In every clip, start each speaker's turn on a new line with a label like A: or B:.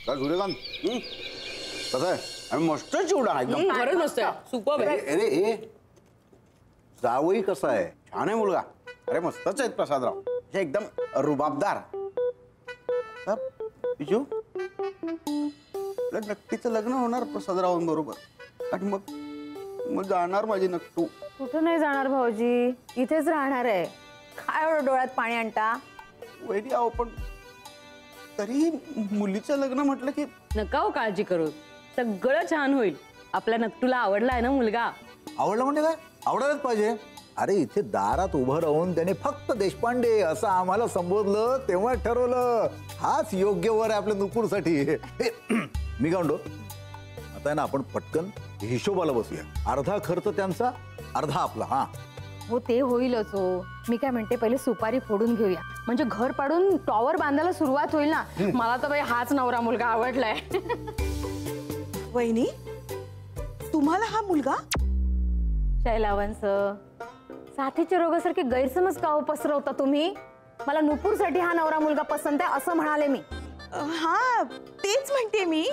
A: काय सूर्यकांत कसं आहे? आम्ही मस्त चिवडा आहे एकदम.
B: खरंच मस्त आहे. सुपर आहे.
A: अरे ए जावई कसा आहे? छान आहे मुलगा. अरे मस्तच आहेत प्रसादराव. हे एकदम रुबाबदार. बिजू नक्कीच लग्न होणार प्रसादरावांबरोबर आणि मग जाणार माझी नक्कू.
C: कुठं नाही जाणार भाऊजी, इथेच राहणार आहे. काय एवढं डोळ्यात पाणी आणता?
A: वैरी आहो पण तरी मुलीचं लग्न म्हटलं की
B: नका हो काळजी करू, सगळं छान होईल. आपल्या नक्टूला आवडलाय ना मुलगा.
D: आवडला म्हणजे काय? आवडायलाच पाहिजे. अरे इथे दारात उभं राहून त्याने फक्त देशपांडे असं आम्हाला संबोधलं तेव्हा ठरवलं हाच योग्य वर आहे आपल्या नुपूरसाठी. मी काय म्हणतो आता आहे ना आपण पटकन हिशोबाला बसूया. अर्धा खर्च त्यांचा अर्धा आपला. हा
C: हो ते होईलच हो. मी काय म्हणते पहिले सुपारी फोडून घेऊया म्हणजे घर पाडून टॉवर बांधायला सुरुवात होईल ना. मला तर बाई हाच नवरा मुलगा आवडलाय.
E: वहिनी तुम्हाला हा मुलगा?
C: शैलावंश साथीच्या रोगासारखे गैरसमज का पसरवता तुम्ही? मला नुपूरसाठी हा नवरा मुलगा पसंत आहे असं म्हणाले मी.
E: हा तेच म्हणते मी.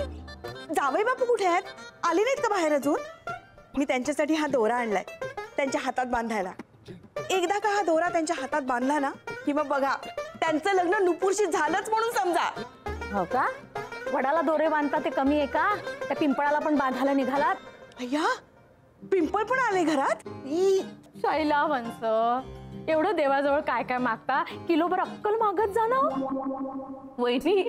E: जावई बापू कुठे आहेत? आले नाहीत का बाहेर अजून? मी त्यांच्यासाठी हा दोरा आणलाय त्यांच्या हातात बांधायला. एकदा का हा दोरा त्यांच्या हातात बांधला ना की मग बघा त्यांचं लग्न नुपूरशी झालंच म्हणून समजा.
C: हो का? वडाला दोरे बांधता ते कमी आहे का? त्या पिंपळाला पण बांधायला निघालात?
E: अय्या पिंपळ पण आले घरात?
C: शैलावंश एवढं देवाजवळ काय काय मागता? किलोभर अक्कल मागत जाणं.
B: वहिनी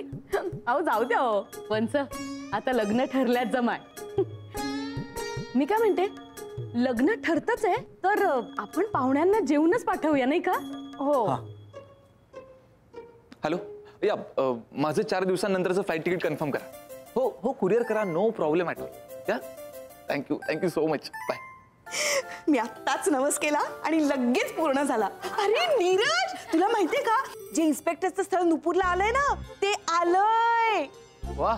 B: अहो जाऊ द्या हो. वंच आता लग्न ठरल्यात जमाय. मी काय म्हणते लग्न ठरतच आहे तर आपण पाहुण्यांना जेवूनच पाठवूया नाही का?
C: हो.
F: हॅलो या माझं 4 दिवसांनंतरचं फ्लाईट तिकीट कन्फर्म करा. हो हो कुरिअर करा. No problem at all. या थँक्यू सो मच. बाय.
E: मी आत्ताच नवस केला आणि लगेच पूर्ण झाला. अरे नीरज तुला माहितीये का जे इन्स्पेक्टरचं स्थळ नुपूरला आलंय ना ते आलंय.
F: वा.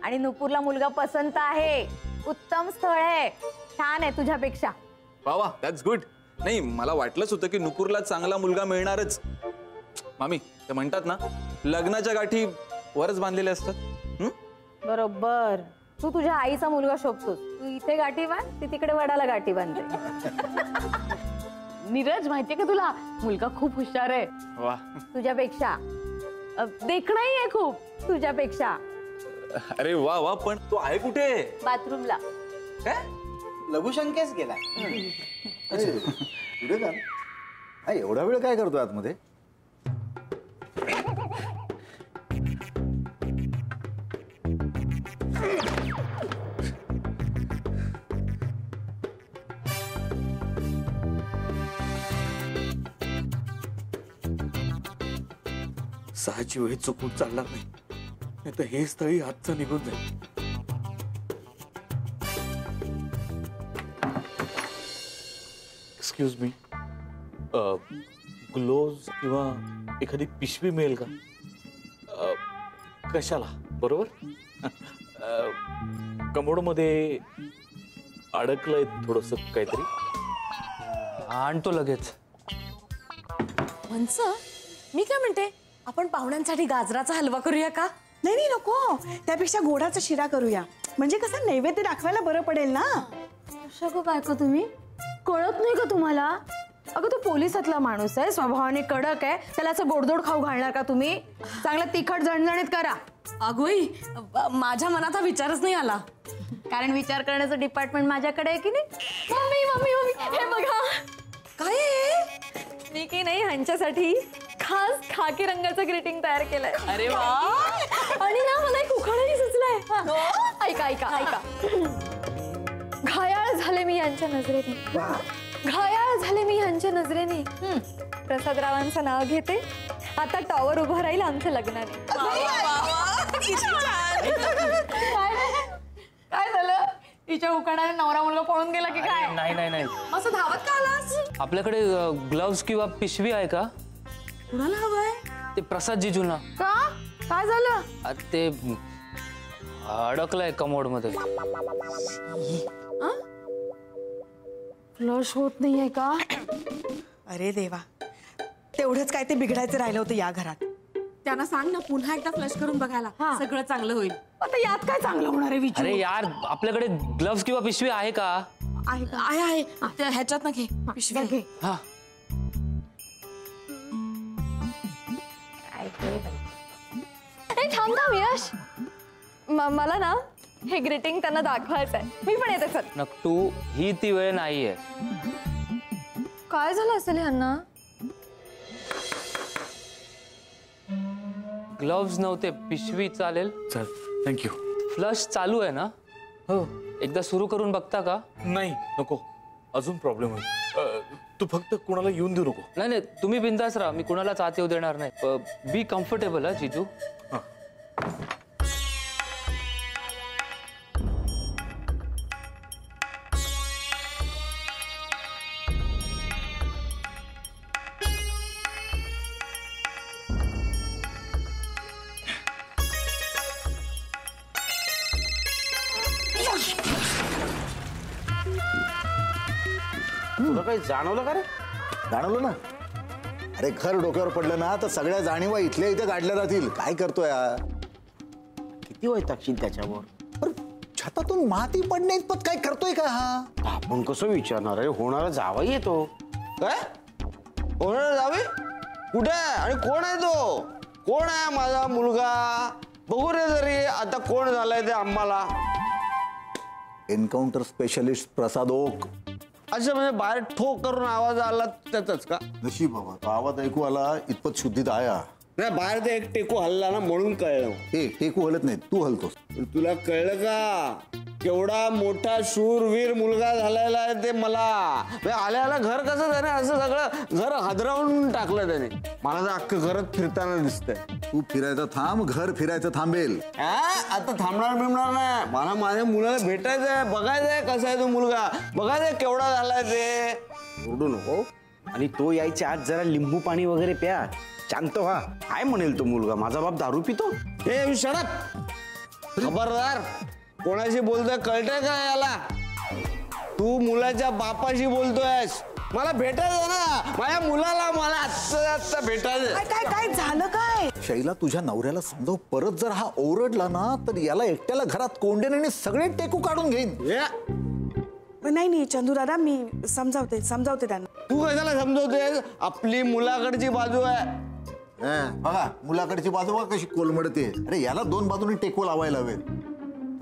C: आणि नुपूरला मुलगा पसंत आहे. उत्तम स्थळ आहे. छान आहे तुझ्यापेक्षा.
F: वा वा दॅट्स गुड. नाही मला वाटलंच होतं की नुपूरला चांगला मुलगा मिळणारच. मामी ते म्हणतात ना लग्नाच्या गाठी वरच बांधलेल्या असतात.
C: बरोबर. तू तुझ्या आईचा मुलगा शोधतोस. तू इथे गाठी बांध ती तिकडे वडाला गाठी बांधते.
B: नीरज माहितीये का तुला मुलगा खूप हुशार आहे.
F: वा.
C: तुझ्यापेक्षा. देखणाही आहे खूप तुझ्यापेक्षा.
F: अरे वा वा पण तो आहे कुठे?
C: बाथरूमला.
F: काय?
A: लघुशंकेस गेलाय.
D: सूर्यकांत एवढा वेळ काय करतोय आतमध्ये?
G: सहाची वेळ चुकून चालणार नाही नाही तर हे स्थळी हातचं निघून जाईल. एक्सक्यूज मी ग्लोव्ज किंवा एखादी पिशवी मिळेल का? कशाला? बरोबर कमोडमध्ये अडकलंय थोडस काहीतरी.
H: आणतो लगेच.
E: म्हणच मी काय म्हणते आपण पाहुण्यांसाठी गाजराचा हलवा करूया का? नाही नाही नको. त्यापेक्षा गोडाचा शिरा करूया म्हणजे कसं नैवेद्य दाखवायला बरं पडेल ना.
C: अगं काय का तुम्ही कळत नाही का तुम्हाला? अगं तो पोलिसातला माणूस आहे स्वभावाने कडक आहे. त्याला असं गोडधोड खाऊ घालणार का तुम्ही? चांगलं तिखट झणझणीत करा.
E: अगोई माझ्या मनात हा विचारच नाही आला.
C: कारण विचार करण्याचं डिपार्टमेंट माझ्याकडे आहे की नाही? मम्मी मम्मी मम्मी हे बघा.
E: काय आहे?
C: मी की नाही ह्यांच्यासाठी खास खाकी रंगाचं ग्रीटिंग तयार केलंय.
E: अरे वा.
C: आणि ना मला एक उखाणाही सुचलाय. ऐका ऐका ऐका. घायाळ झाले मी यांच्या नजरेने. घायाळ झाले मी यांच्या नजरेने. प्रसादरावांचं नाव घेते. आता टॉवर उभं राहील आमच्या लग्नाने. काय झालं? तिच्या उखाणाने नवरा मुलगा पळून गेला की काय?
H: नाही नाही नाही.
E: असं धावत का आलास?
H: आपल्याकडे ग्लोव्स किंवा पिशवी आहे का?
E: कुणाला हवंय?
H: ते प्रसाद जीजूंना.
C: का? काय झालं?
H: ते अडकलंय कमोड मध्ये.
C: फ्लश होत नाहीये का?
E: अरे देवा तेवढंच काय ते बिघडायचं राहिलं होतं या घरात.
B: त्यांना सांग ना पुन्हा एकदा फ्लश करून बघायला सगळं चांगलं होईल.
C: आता यात काय चांगलं होणार आहे विचार?
H: अरे यार आपल्याकडे ग्लव्स किंवा पिशवी आहे का?
B: आहे ह्याच्यात ना घे पिशवी घे.
H: हा
C: थांब थांब यश, मला ना हे ग्रीटिंग त्यांना दाखवायचंय. मी पण येते. चल.
H: नक्टू ही ती वेळ नाहीये.
C: काय झालं असेल ह्यांना?
H: ग्लव्स नव्हते, पिशवी चालेल.
G: चल थँक्यू.
H: फ्लश चालू आहे ना?
G: हो.
H: एकदा सुरू करून बघता का?
G: नाही नको, अजून प्रॉब्लेम होईल. तू फक्त कुणाला येऊन देऊ नको.
H: नाही नाही तुम्ही बिंदास राहा, मी कुणालाच आत येऊ देणार नाही. बी कम्फर्टेबल हा जिजू.
A: तुला काही जाणवलं का रे?
D: जाणवलं ना? अरे घर डोक्यावर पडलं ना तर सगळ्या जाणीवा इथल्या इथे काढल्या जातील. काय करतोय
A: किती वैतागशील त्याच्यावर?
D: अरे, छतातून माती पडणे इतपत काय करतोय का हा?
A: आपण कसं विचारणार आहे? होणारा जावाई येतो. काय होणारा जावे कुठे आहे आणि कोण आहे तो? कोण आहे माझा मुलगा? बघू रे जरी आता कोण झालाय ते आम्हाला.
D: एन्काउंटर स्पेशलिस्ट प्रसाद ओक.
A: असं म्हणजे बाहेर ठोक करून आवाज आला त्याच का?
D: नशीब बाबा, तो आवाज ऐकू आला इतपत शुद्धीत आया.
A: नाही बाहेर ते एक टेकू हल्ला ना म्हणून कळलं.
D: हे टेकू हलत नाही, तू हलतोस.
A: तुला कळलं का केवढा मोठा शूरवीर मुलगा झालेला आहे ते? मला आल्या घर कसं त्याने असं सगळं घर हादरवून टाकलं त्याने. मला तर अख्खं घरात फिरताना दिसतंय.
D: तू फिरायचं थांब, घर फिरायचं थांबेल.
A: आता थांबणार बिमणार नाही. मला माझ्या मुलाला भेटायचंय, बघायचंय कसा आहे तो मुलगा, बघायचंय केवढा झालाय ते. ओरडू नको. आणि तो यायच्या आज जरा लिंबू पाणी वगैरे प्या, शांत व्हा. काय म्हणेल तो मुलगा? माझा बाप दारू पितो? हे शरद खबरदार, कोणाशी बोलतोय कळतंय का याला? तू मुलाच्या बापाशी बोलतोयस. मला भेटायचं ना माझ्या मुलाला, मला आत्ता भेटायचं.
E: काय काय झालं काय?
D: शैला, तुझ्या नवऱ्याला समजाव, परत जर हा ओरडला ना तर याला एकट्याला घरात कोंडेने सगळे टेकू काढून घेईन.
E: नाही चंदू दादा, मी समजावते त्यांना.
A: तू कशाला समजवतेस? आपली मुलाकडची बाजू आहे.
D: बघा मुलाकडची बाजू बघा कशी कोलमडते. अरे याला दोन बाजूने टेकू लावायला हवेत.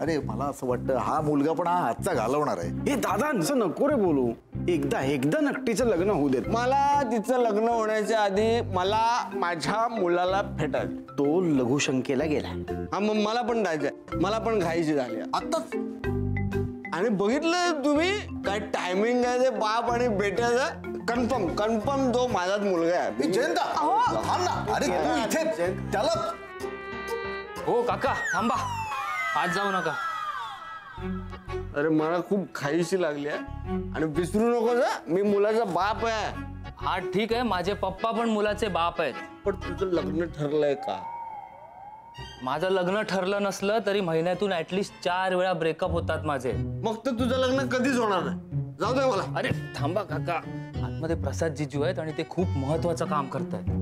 D: अरे मला असं वाटतं हा मुलगा पण हा हातचा घालवणार आहे.
A: हे दादा असं नको रे बोलू. एकदा नक्कीचं लग्न होऊ देत. मला तिचं लग्न होण्याच्या आधी मला माझ्या मुलाला भेटायचं. तो लघुशंकेला गेला. हा मग मला पण जायचंय, मला पण खायची झाली आताच. आणि बघितलं तुम्ही काय टायमिंग आहे ते बाप आणि बेट्याचं. कन्फर्म तो माझाच मुलगा आहे.
D: जयंत थांब ना. अरे तू इथे त्याला.
H: हो काका थांबा, आज जाऊ नका.
A: अरे मला खूप खायची लागली आहे. आणि विसरू नको ना मी मुलाचा बाप आहे.
H: हा ठीक आहे, माझे पप्पा पण मुलाचे बाप आहेत.
A: पण तुझं लग्न ठरलंय का?
H: माझं लग्न ठरलं नसलं तरी महिन्यातून ऍटलिस्ट 4 वेळा ब्रेकअप होतात माझे.
A: मग तर तुझं लग्न कधीच होणार नाही. जाऊ दे मला.
H: अरे थांबा काका, आतमध्ये प्रसाद जिजू आहेत आणि ते खूप महत्वाचं काम करतायत.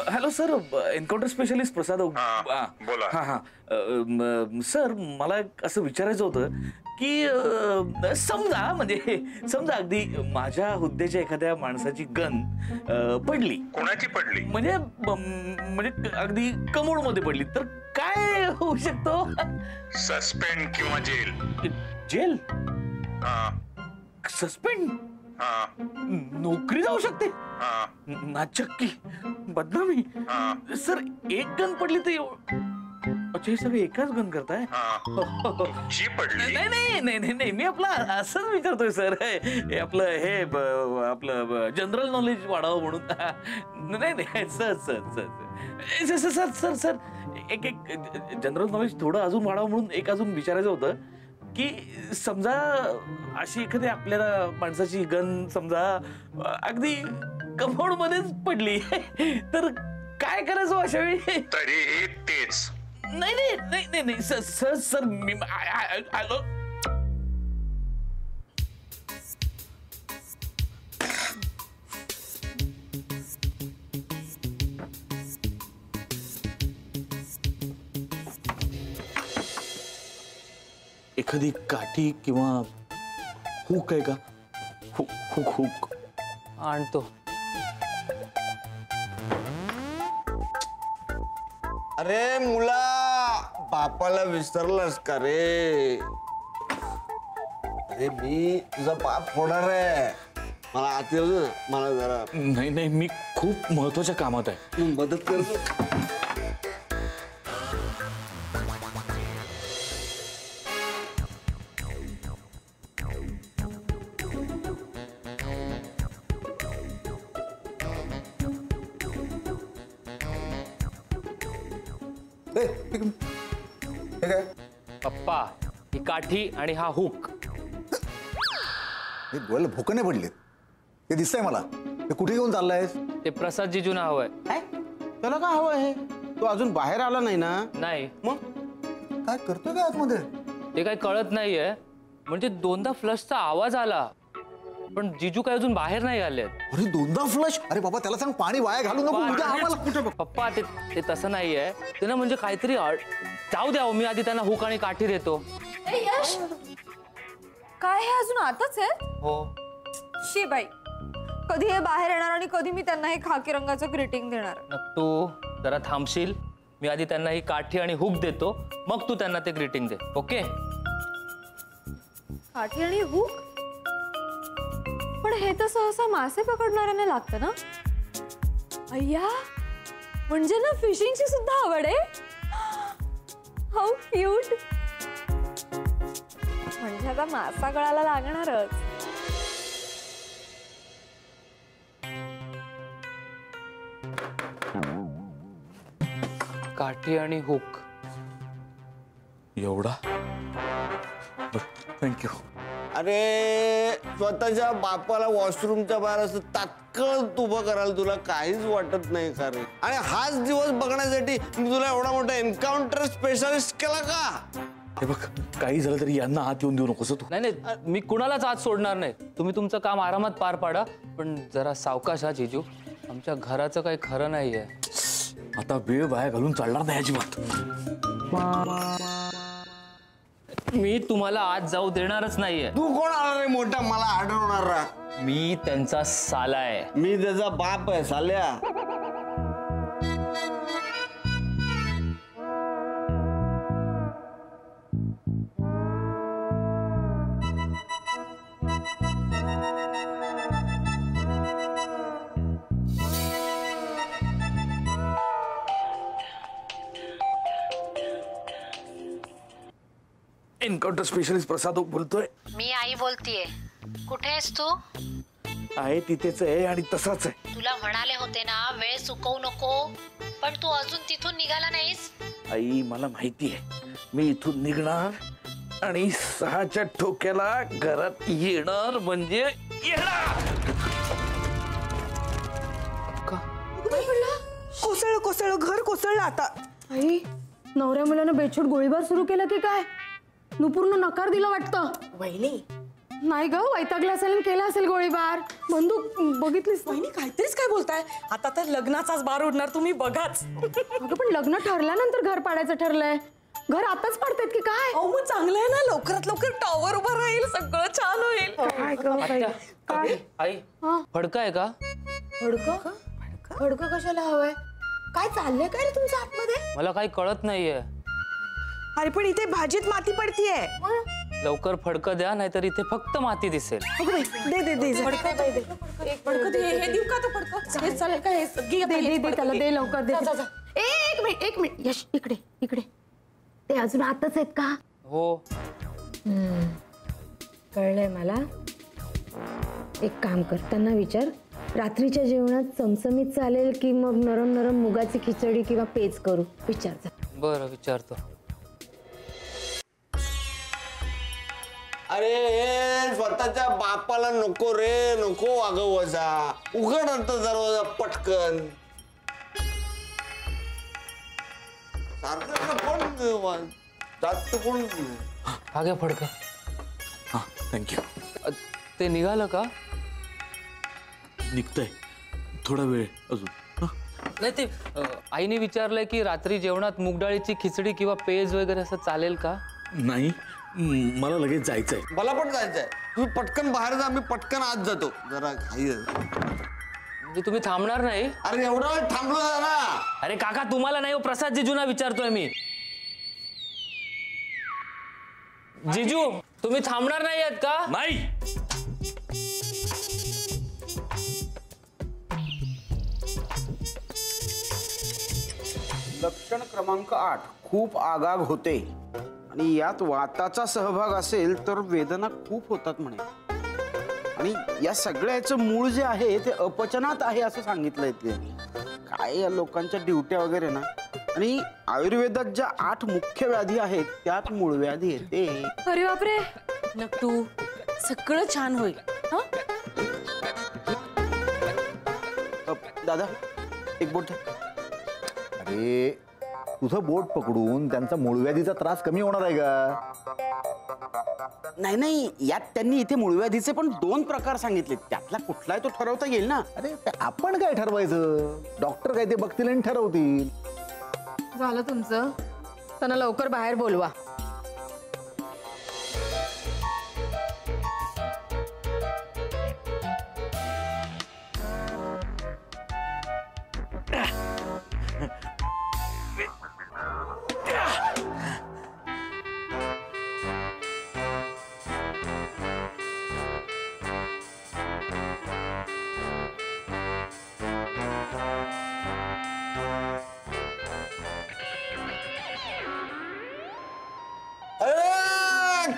G: हॅलो सर, एन्काउंटर स्पेशलिस्ट प्रसाद.
I: बोला.
G: हा सर, मला असं विचारायचं होतं की समजा अगदी माझ्या हुद्द्याच्या एखाद्या माणसाची गन पडली.
I: कोणाची पडली?
G: म्हणजे अगदी कमोड मध्ये पडली तर काय होऊ शकतो?
I: सस्पेंड किंवा जेल.
G: जेल?
I: हा.
G: सस्पेंड?
I: हा.
G: नोकरी जाऊ शकते.
I: हा.
G: नाचक्की, बदनामी. सर एक गन पडली तर अच्छा हे सगळे एकाच गन करताय?
I: जी पडली?
G: नाही मी आपला असंच विचारतोय सर. हे आपलं जनरल नॉलेज वाढावं म्हणून. नाही सर एक जनरल नॉलेज थोडं अजून वाढावं म्हणून एक अजून विचारायचं होतं की समजा अशी एखादी आपल्याला माणसाची गन समजा अगदी कमोड मध्येच पडली तर काय करायचं अशा वेळी?
I: तरीही तेच.
G: नाही सर मी एखादी काठी किंवा हुक आहे का? हुक हुक हुक
H: आणतो.
A: अरे मुला, बापाला विसरलास का रे? अरे मी तुझा बाप होणार आहे. मला आत येऊ दे ना, मला जरा
G: नाही नाही, मी खूप महत्वाच्या कामात आहे.
A: तू मदत कर.
D: हे काय?
H: पप्पा, ही काठी आणि हा हुक.
D: हे डोळ्याला भोकं नाही पडलेत. हे दिसतंय मला. हे कुठे घेऊन चाललायस?
H: ते प्रसाद जिजूना हवंय.
A: काय त्याला काय हवं आहे? तो अजून बाहेर आला नाही ना?
H: नाही,
A: मग
D: काय करतोय काय आतमध्ये?
H: ते काही कळत नाहीये. म्हणजे 2दा फ्लशचा आवाज आला, पण जिजू काय अजून बाहेर नाही आलेत.
D: अरे 2दा फ्लश? अरे बाबा त्याला सांग पाणी वाया घालू नको. उद्या आम्हाला कुठे
H: पप्पा, ते तसं नाहीये. ते ना म्हणजे काहीतरी जाऊ द्या, मी आधी त्यांना हुक आणि काठी देतो.
C: यश, काय हे अजून आताच आहे?
H: हो.
C: शी बाई, कधी हे बाहेर येणार आणि कधी मी त्यांना हे खाकी रंगाचं ग्रीटिंग देणार.
H: तू जरा थांबशील. मी आधी त्यांना ही काठी आणि हुक देतो, मग तू त्यांना ते ग्रीटिंग दे. ओके?
C: काठी आणि हुक? पण हे तर सहसा मासे पकडणाऱ्यांना लागतं ना? अय्या, म्हणजे ना फिशिंगची सुद्धा आवड आहे. How cute. म्हणजे आता मासा गळाला लागणारच.
H: काठी आणि हुक
G: एवढा? थँक्यू.
A: अरे स्वतःच्या बापाला वॉशरूमच्या बाहेर असं तात्काळ उभं करायला तुला काहीच वाटत नाही का रे? आणि हाच दिवस बघण्यासाठी मी तुला एवढा मोठा एन्काउंटर स्पेशालिस्ट केला का?
G: हे बघ, काही झालं तरी यांना हात येऊन देऊ नकोस तू.
H: नाही नाही, मी कुणालाच आज सोडणार नाही. तुम्ही तुमचं काम आरामात पार पाडा, पण जरा सावकाश हा जिजू. आमच्या घराचं काही खरं नाहीये.
G: आता वेळ वाया घालून चालणार नाही अजिबात.
H: मी तुम्हाला आज जाऊ देणारच नाहीये.
A: तू कोण आला रे मोठा मला आढळणारा?
H: मी त्यांचा साला आहे.
A: मी त्याचा बाप आहे साल्या.
G: एन्काउंटर स्पेशलिस्ट प्रसाद बोलतोय.
J: मी आई बोलतीये. कुठे आहेस तू?
G: आहे तिथेच आहे आणि तसाच आहे.
J: तुला म्हणाले होते ना वेळ चुकवू नको, पण तू अजून तिथून निघाला नाहीस.
G: आई, मला माहिती आहे. मी इथून निघणार आणि 6च्या ठोक्याला घरात येणार म्हणजे येणार.
E: कोसळलं घर कोसळलं आता.
C: आई, नवऱ्या मुलानं बेछूट गोळीबार सुरू केला की काय? नुपूरनं नकार दिला वाटतं.
E: वहिनी
C: नाही ग, वैतागला असेल आणि केला असेल गोळीबार. बंदूक बघितलीस?
E: वहिनी काहीतरीच काय बोलताय? आता तर लग्नाचाच बार उडणार, तुम्ही बघाच.
C: अगं पण लग्न ठरल्यानंतर घर पाडायचं ठरलंय. घर आताच पाडतायत की काय?
E: अहो मग चांगलं आहे ना, लवकरात लवकर टॉवर उभं राहील, सगळं छान होईल.
C: काय ग बाई? काय
H: आई, फडका आहे का?
C: खडकं? खडकं कशाला हवंय? काय चाललंय काय रे तुमच्या आतमध्ये?
H: मला काही कळत नाहीये.
E: अरे पण इथे भाजीत माती पडतीये.
H: लवकर फडकं द्या, नाहीतर इथे फक्त माती दिसेल.
E: दे दे दे
C: फडकं दे. हे देऊ का तो फडकं? हे चालेल का? हे दे त्याला, दे लवकर दे. एक मिनिट यश, इकडे इकडे. ते अजून आताच आहेत का?
H: हो.
C: कळलंय मला. एक काम कर, त्यांना विचार रात्रीच्या जेवणात चमचमीत चालेल की मग नरम नरम मुगाची खिचडी किंवा पेज करू. विचार.
H: बरं, विचारतो.
A: अरे हे स्वतःच्या बापाला नको रे, नको वागवजा. उघड आता दरवाजा पटकन. सारखं कोण जात कोण?
H: हा घ्या फडका.
G: हा, थँक्यू.
H: ते निघालं का?
G: निघतंय, थोडा वेळ अजून.
H: नाही, ते आईने विचारलंय की रात्री जेवणात मूगडाळीची खिचडी किंवा पेज वगैरे असं चालेल का?
G: नाही, मला लगेच जायचंय.
A: मला पण जायचंय. तुम्ही पटकन बाहेर जा, मी पटकन आत जातो. जरा घाई आहे.
H: म्हणजे तुम्ही थांबणार नाही?
A: अरे एवढा वेळ थांबलो ना.
H: अरे काका तुम्हाला नाही, प्रसाद जिजूना विचारतोय मी. जिजू तुम्ही थांबणार नाही आहेत का?
G: नाही.
A: लक्षण क्रमांक 8 खूप आगाग होते आणि यात वाताचा सहभाग असेल तर वेदना खूप होतात म्हणे. आणि या सगळ्याचं मूळ जे आहे ते अपचनात आहे असं सांगितलंय ते. काय या लोकांच्या ड्युट्या वगैरे ना. आणि आयुर्वेदात ज्या 8 मुख्य व्याधी आहेत त्यात मूळ व्याधी येते.
C: अरे बापरे.
B: नक्टू सगळं छान होईल. हं?
A: दादा एक बोट.
D: अरे तुझं बोट पकडून त्यांचा मूळव्याधीचा त्रास कमी होणार आहे का?
A: नाही नाही, यात त्यांनी इथे मूळव्याधीचे पण 2 प्रकार सांगितले. त्यातला कुठलाही तो ठरवता येईल ना.
D: अरे ते आपण काय ठरवायचं? डॉक्टर काय ते बघतील आणि ठरवतील.
B: झालं तुमचं. त्यांना लवकर बाहेर बोलवा.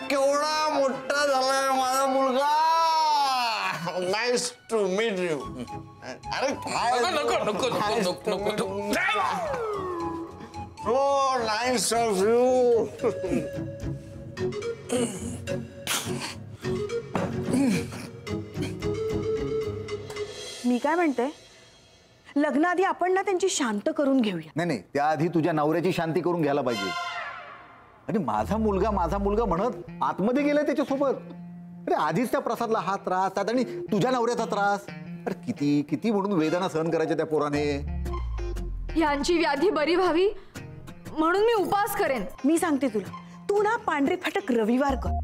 A: केवढा मोठा झालाय माझा मुलगा. Nice to meet you. अरे काय हो, नाईस ऑफ यू.
E: मी काय म्हणते, लग्नाआधी आपण ना त्यांची शांत करून घेऊया.
D: नाही नाही, त्याआधी तुझ्या नवऱ्याची शांती करून घ्यायला पाहिजे. आणि माझा मुलगा म्हणत आतमध्ये गेलाय त्याच्यासोबत. अरे आधीच त्या प्रसादला हा त्रास, त्यात आणि तुझ्या नवऱ्याचा त्रास. अरे किती किती म्हणून वेदना सहन करायच्या त्या पोराने.
C: यांची व्याधी बरी व्हावी म्हणून मी उपवास करेन.
E: मी सांगते तुला, तू ना पांढरे फाटक रविवार कर.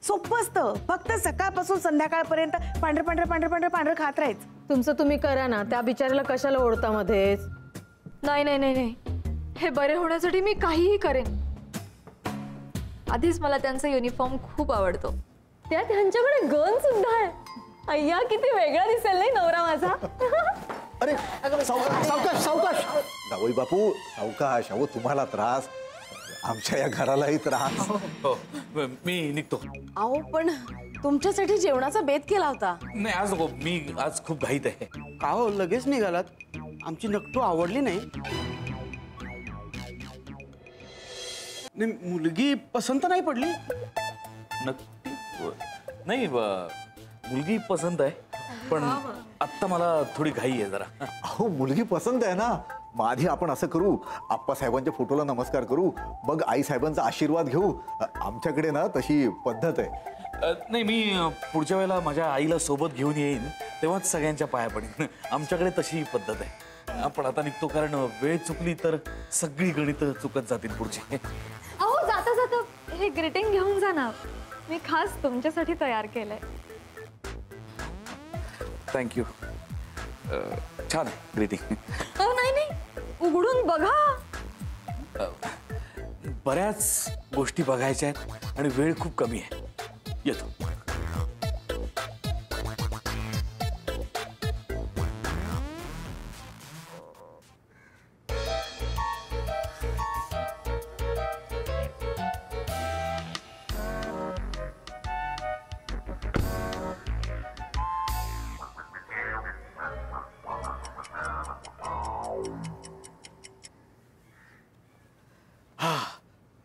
E: सोपं असतं. फक्त सकाळपासून संध्याकाळपर्यंत पांढरे पांढरे पांढरे पांढरे पांढरे खात राहायचं.
B: तुमचं तुम्ही करा ना. त्या बिचाऱ्याला कशाला ओढता मध्येच?
C: नाही नाही नाही नाही, हे बरे होण्यासाठी मी काहीही करेन. आधीच मला त्यांचा युनिफॉर्म खूप आवडतो. त्या त्यांच्याकडे गन सुद्धा आहे. अय्या किती वेगळा दिसेल नाही नवरा माझा.
D: अरे सावकाश सावकाश. जावई बापू सावकाश. अहो तुम्हाला त्रास, आमच्या या घरालाही त्रास.
G: हो, मी निघतो.
B: अहो पण तुमच्यासाठी जेवणाचा बेत केला होता.
G: नाही आज नको, मी आज खूप घाईत आहे.
A: का हो लगेच निघालात? आमची नक्टू आवडली नाही. नाही, मुलगी पसंत नाही पडली.
G: नक्की नाही, मुलगी पसंत आहे पण आत्ता मला थोडी घाई आहे जरा.
D: अहो मुलगी पसंत आहे ना. मग आधी आपण असं करू, आप्पासाहेबांच्या फोटोला नमस्कार करू, मग आई साहेबांचा आशीर्वाद घेऊ. आमच्याकडे ना तशी पद्धत आहे.
G: नाही, मी पुढच्या वेळेला माझ्या आईला सोबत घेऊन येईन तेव्हाच सगळ्यांच्या पाया पडेन. आमच्याकडे तशी पद्धत आहे. पण आता निघतो, कारण वेळ चुकली तर सगळी गणित चुकत जातील पुढची.
C: अहो जाता जाता हे ग्रीटिंग घेऊन जा ना. मी खास तुमच्यासाठी तयार केलंय.
G: थँक्यू. छान ग्रीटिंग.
C: अहो नाही नाही, उघडून बघा.
G: बऱ्याच गोष्टी बघायच्या आहेत आणि वेळ खूप कमी आहे. येतो.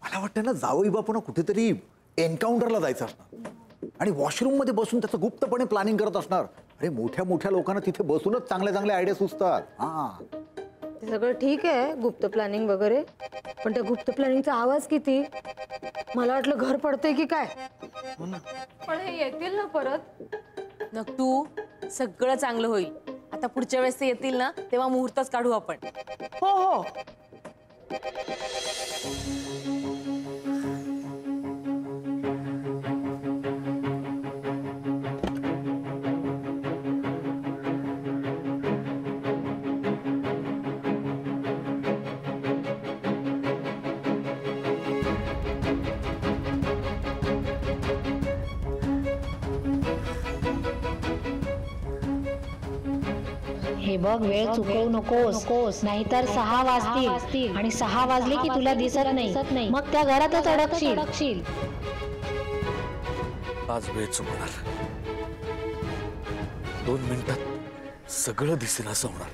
D: मला वाटतं ना जावई बापूंना कुठेतरी एन्काउंटरला जायचं असणार आणि वॉशरूम मध्ये बसून त्याचं गुप्तपणे प्लॅनिंग करत असणार. अरे मोठ्या मोठ्या लोकांना तिथे बसूनच चांगल्या चांगल्या आयडिया सुचतात. हा
B: ते सगळं ठीक आहे, गुप्त प्लॅनिंग वगैरे, पण त्या गुप्त प्लॅनिंगचा आवाज किती. मला वाटलं घर पडतंय की काय.
C: पण हे येतील ना परत.
B: नक्टू सगळं चांगलं होईल. आता पुढच्या वेळेस ते येतील ना तेव्हा मुहूर्तच काढू आपण.
E: हो हो.
K: हे बघ वेळ चुकवू नकोस नाहीतर 6 वाजतील आणि 6 वाजले की तुला दिसत नाही मग त्या घरातच अडकशील.
G: आज वेळ चुकणार. 2 मिनिटात सगळं दिसेल असं होणार.